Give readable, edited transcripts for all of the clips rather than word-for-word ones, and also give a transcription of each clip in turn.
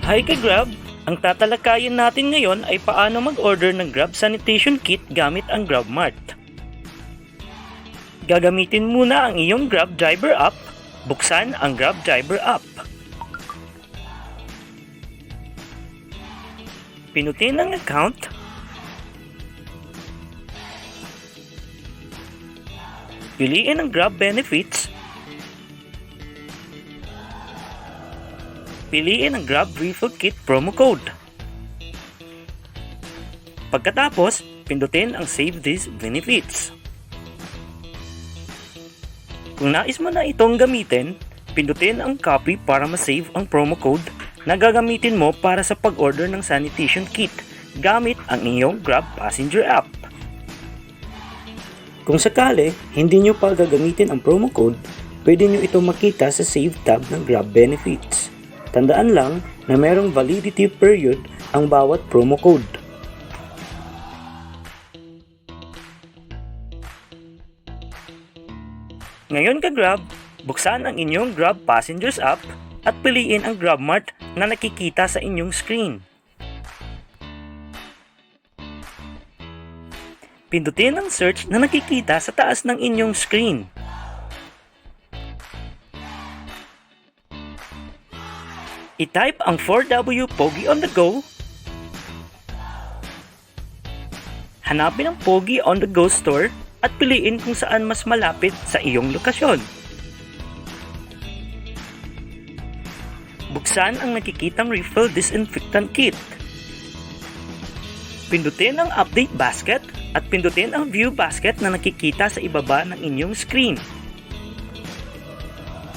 Hi ka-Grab! Ang tatalakayin natin ngayon ay paano mag-order ng Grab Sanitation Kit gamit ang GrabMart. Gagamitin muna ang iyong Grab Driver app. Buksan ang Grab Driver app. Pinutin ang account. Piliin ang Grab Benefits. Piliin ang Grab Refill Kit promo code. Pagkatapos, pindutin ang Save These Benefits. Kung nais mo na itong gamitin, pindutin ang copy para ma-save ang promo code na gagamitin mo para sa pag-order ng Sanitation Kit gamit ang iyong Grab Passenger app. Kung sakali, hindi nyo pa gagamitin ang promo code, pwede nyo ito makita sa Save tab ng Grab Benefits. Tandaan lang na merong validity period ang bawat promo code. Ngayon ka-Grab, buksan ang inyong Grab Passengers app at piliin ang GrabMart na nakikita sa inyong screen. Pindutin ang search na nakikita sa taas ng inyong screen. I-type ang 4W Pogi on the go. Hanapin ang Pogi on the go store at piliin kung saan mas malapit sa iyong lokasyon. Buksan ang nakikitang Refill Disinfectant Kit. Pindutin ang Update Basket at pindutin ang View Basket na nakikita sa ibaba ng inyong screen.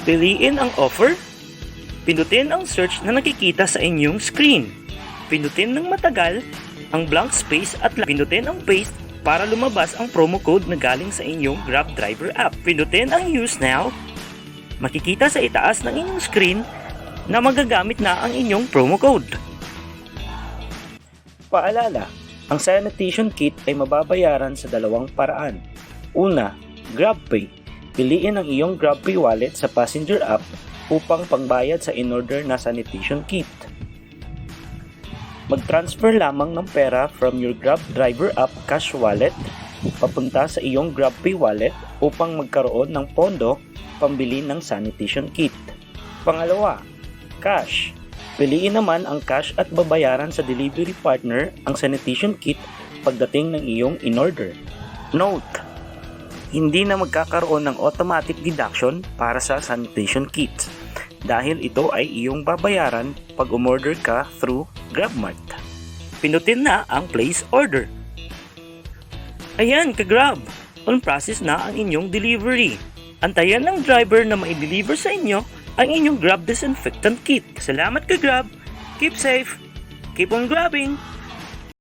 Piliin ang Offer. Pindutin ang search na nakikita sa inyong screen. Pindutin ng matagal ang blank space at pindutin ang paste para lumabas ang promo code na galing sa inyong Grab Driver app. Pindutin ang Use Now. Makikita sa itaas ng inyong screen na magagamit na ang inyong promo code. Paalala, ang Sanitation Kit ay mababayaran sa dalawang paraan. Una, GrabPay. Piliin ang iyong GrabPay wallet sa passenger app upang pangbayad sa in-order na Sanitation Kit. Mag-transfer lamang ng pera from your Grab Driver app cash wallet papunta sa iyong GrabPay wallet upang magkaroon ng pondo pambili ng Sanitation Kit. Pangalawa, cash. Piliin naman ang cash at babayaran sa delivery partner ang Sanitation Kit pagdating ng iyong in-order. Note: hindi na magkakaroon ng automatic deduction para sa Sanitation Kit dahil ito ay iyong babayaran pag umorder ka through GrabMart. Pindutin na ang Place Order. Ayan ka-Grab! On process na ang inyong delivery. Antayan ng driver na ma-deliver sa inyo ang inyong Grab Disinfectant Kit. Salamat ka-Grab! Keep safe! Keep on grabbing!